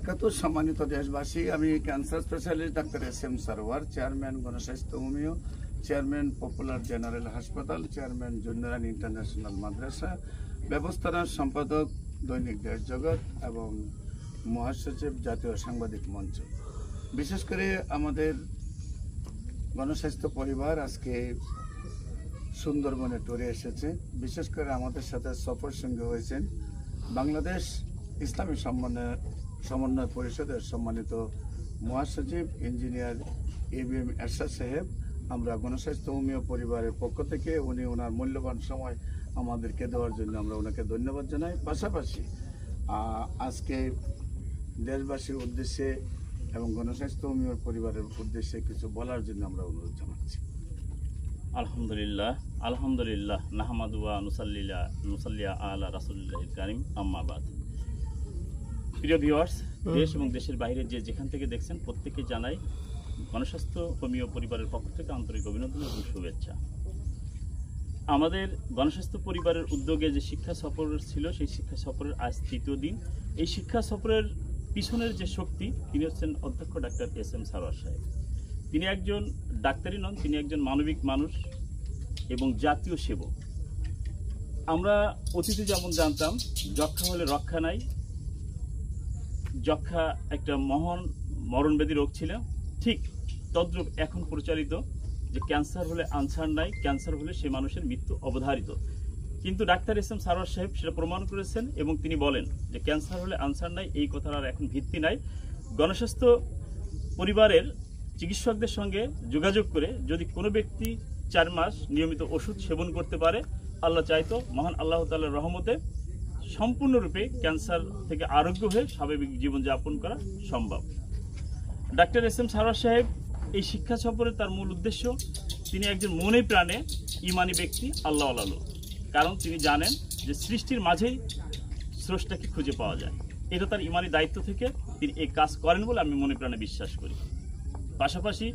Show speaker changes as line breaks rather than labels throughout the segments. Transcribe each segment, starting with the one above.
বারাকাতুহু। সম্মানিত দেশবাসী, আমি cancer specialist doctor SM. Sarwar, chairman গণস্বাস্থ্য হোমিও, চেয়ারম্যান পপুলার জেনারেল হাসপাতাল, চেয়ারম্যান জুন্নারান ইন্টারন্যাশনাল মাদ্রাসা, ব্যবস্থাপনা সম্পাদক দৈনিক দেশ জগৎ এবং মহাসচিব জাতীয় সাংবাদিক মঞ্চ। বিশেষ করে আমাদের গণস্বাস্থ্য পরিবার আজকে সুন্দরবনে ট্যুরে এসেছে। বিশেষ করে আমাদের সাথে সফর সঙ্গী হয়েছেন বাংলাদেশ ইসলামী সমন্বয় পরিষদের সম্মানিত মহাসচিব ইঞ্জিনিয়ার এবিএম এরশাদ সাহেব। আমরা গণস্বাস্থ্য হোমিও পরিবারের পক্ষ থেকে উনি ওনার মূল্যবান সময় আমাদেরকে দেওয়ার জন্য আমরা ওনাকে ধন্যবাদ জানাই। পাশাপাশি আজকে দেশবাসীর উদ্দেশ্যে এবং গণস্বাস্থ্য হোমিও পরিবারের উদ্দেশ্যে কিছু বলার জন্য আমরা অনুরোধ জানাচ্ছি।
আলহামদুলিল্লাহ নাহমাদু ওয়া নুসাল্লিয়া আলা রাসূলিল্লাহিল কারীম, আম্মা বাদ। প্রিয় ভিউয়ার্স, দেশ এবং দেশের বাইরে যেখান থেকে দেখছেন প্রত্যেককে জানাই গণস্বাস্থ্য হোমিও পরিবারের পক্ষ থেকে আন্তরিক অভিনন্দন এবং শুভেচ্ছা। আমাদের গণস্বাস্থ্য পরিবারের উদ্যোগে যে শিক্ষা সফর ছিল, সেই শিক্ষা সফরের আজ তৃতীয় দিন। এই শিক্ষা সফরের পিছনের যে শক্তি, তিনি হচ্ছেন অধ্যক্ষ ডাক্তার এস.এম. সারোয়ার সাহেব। তিনি একজন ডাক্তারই নন, তিনি একজন মানবিক মানুষ এবং জাতীয় সেবক। আমরা অতীতে যেমন জানতাম যক্ষা হলে রক্ষা নাই, যক্ষা একটা মহান মরণব্যাধি রোগ ছিল, ঠিক তদ্রূপ এখন প্রচারিত যে ক্যান্সার হলে আনসার নাই, ক্যান্সার হলে সে মানুষের মৃত্যু অবধারিত। কিন্তু ডাক্তার এস.এম. সারোয়ার সাহেব সেটা প্রমাণ করেছেন এবং তিনি বলেন যে ক্যান্সার হলে আনসার নাই, এই কথার আর এখন ভিত্তি নাই। গণস্বাস্থ্য পরিবারের চিকিৎসকদের সঙ্গে যোগাযোগ করে যদি কোনো ব্যক্তি 4 মাস নিয়মিত ওষুধ সেবন করতে পারে, আল্লাহ চাইতো মহান আল্লাহ তাআলার রহমতে সম্পূর্ণরূপে ক্যান্সার থেকে আরোগ্য হয়ে স্বাভাবিক জীবনযাপন করা সম্ভব। Doctor SM. সারোয়ার সাহেব এই শিক্ষা সফরে তার মূল উদ্দেশ্য, তিনি একজন মনে প্রাণে ইমানি ব্যক্তি, আল্লাহ আল্লাহ, কারণ তিনি জানেন যে সৃষ্টির মাঝেই স্রষ্টাকে খুঁজে পাওয়া যায়। এটা তার ইমানি দায়িত্ব থেকে তিনি এই কাজ করেন বলে আমি মনে প্রাণে বিশ্বাস করি। পাশাপাশি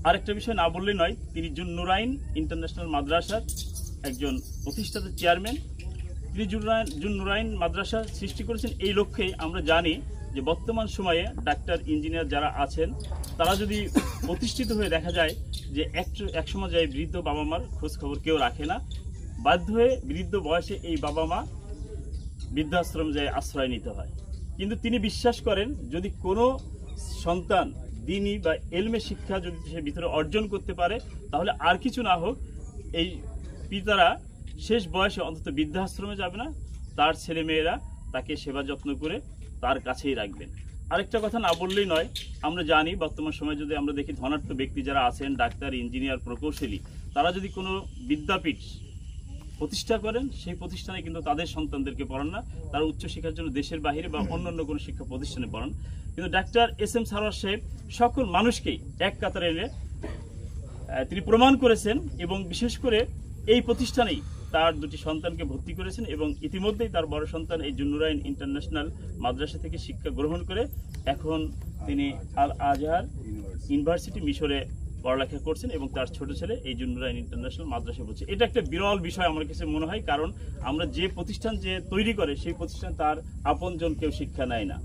আরেকটা বিষয় না বললেই নয়, তিনি জুন্নুরাইন ইন্টারন্যাশনাল মাদ্রাসার একজন প্রতিষ্ঠাতা চেয়ারম্যান। তিনি জুন্নুরাইন মাদ্রাসা সৃষ্টি করেছেন এই লক্ষ্যে। আমরা জানি যে বর্তমান সময়ে ডাক্তার ইঞ্জিনিয়ার যারা আছেন তারা যদি প্রতিষ্ঠিত হয়ে দেখা যায় যে এক সময় যায় বৃদ্ধ বাবা মার খোঁজ খবর কেউ রাখে না, বাধ্য হয়ে বৃদ্ধ বয়সে এই বাবা মা বৃদ্ধাশ্রম যায় আশ্রয় নিতে হয়। কিন্তু তিনি বিশ্বাস করেন যদি কোনো সন্তান দ্বীনি বা এলমে শিক্ষা যদি সে ভিতরে অর্জন করতে পারে, তাহলে আর কিছু না হোক এই পিতারা শেষ বয়সে অন্তত বৃদ্ধাশ্রমে যাবে না, তার ছেলে মেয়েরা তাকে সেবা যত্ন করে তার কাছেই রাখবেন। আরেকটা কথা না বললেই নয়, আমরা জানি বর্তমান সময়ে যদি আমরা দেখি ধনাঢ্য ব্যক্তি যারা আছেন, ডাক্তার, ইঞ্জিনিয়ার, প্রকৌশলী, তারা যদি কোনো বিদ্যাপীঠ প্রতিষ্ঠা করেন, সেই প্রতিষ্ঠানে কিন্তু তাদের সন্তানদেরকে পড়ান না, তারা উচ্চশিক্ষার জন্য দেশের বাইরে বা অন্যান্য কোনো শিক্ষা প্রতিষ্ঠানে পড়ান। কিন্তু ডাক্তার এস.এম. সারোয়ার সাহেব সকল মানুষকেই এক কাতারে এনে তিনি প্রমাণ করেছেন এবং বিশেষ করে এই প্রতিষ্ঠানেই তার 2টি সন্তানকে ভর্তি করেছেন এবং ইতিমধ্যেই তার বড় সন্তান এই জুন্নুরাইন ইন্টারন্যাশনাল মাদ্রাসা থেকে শিক্ষা গ্রহণ করে এখন তিনি আল আজহার ইউনিভার্সিটি মিশরে পড়ালেখা করছেন এবং তার ছোট ছেলে এই জুন্নুরাইন ইন্টারন্যাশনাল মাদ্রাসা পড়ছে। এটা একটা বিরল বিষয় আমার কাছে মনে হয়, কারণ আমরা যে প্রতিষ্ঠান যে তৈরি করে সেই প্রতিষ্ঠান তার আপনজন কেউ শিক্ষা নেয় না।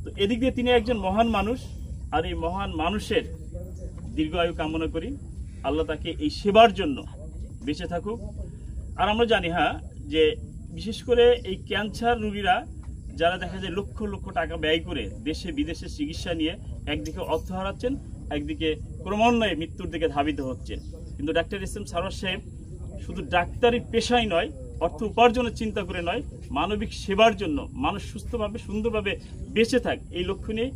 তো এদিক দিয়ে তিনি একজন মহান মানুষ, আর এই মহান মানুষের দীর্ঘায়ু কামনা করি, আল্লাহ তাকে এই সেবার জন্য বেঁচে থাকুক। আর আমরা জানি যে বিশেষ করে এই ক্যান্সার রোগীরা যারা দেখা যায় লক্ষ লক্ষ টাকা ব্যয় করে দেশে বিদেশে চিকিৎসা নিয়ে একদিকে অর্থ হারাচ্ছেন, একদিকে ক্রমান্বয়ে মৃত্যুর দিকে ধাবিত হচ্ছেন। কিন্তু ডাক্তার এস.এম. সারোয়ার সাহেব শুধু ডাক্তারি পেশাই নয়, অর্থ উপার্জনের চিন্তা করে নয়, মানবিক সেবার জন্য মানুষ সুস্থভাবে সুন্দরভাবে বেঁচে থাক এই লক্ষ্য নিয়ে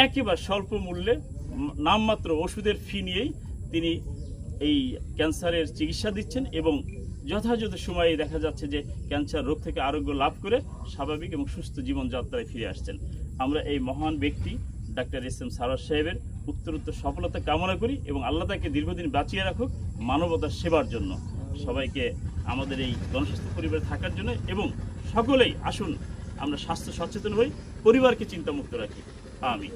একেবারে স্বল্প মূল্যে নামমাত্র ওষুধের ফি নিয়েই তিনি এই ক্যান্সারের চিকিৎসা দিচ্ছেন এবং যথাযথ সময়ে দেখা যাচ্ছে যে ক্যান্সার রোগ থেকে আরোগ্য লাভ করে স্বাভাবিক এবং সুস্থ জীবনযাত্রায় ফিরে আসছেন। আমরা এই মহান ব্যক্তি ডাক্তার এস.এম. সারোয়ার সাহেবের উত্তরোত্তর সফলতা কামনা করি এবং আল্লাহ তাকে দীর্ঘদিন বাঁচিয়ে রাখুক মানবতার সেবার জন্য। সবাইকে আমাদের এই গণস্বাস্থ্য পরিবারে থাকার জন্য এবং সকলেই আসুন আমরা স্বাস্থ্য সচেতন হই, পরিবারকে চিন্তামুক্ত রাখি। আমিন।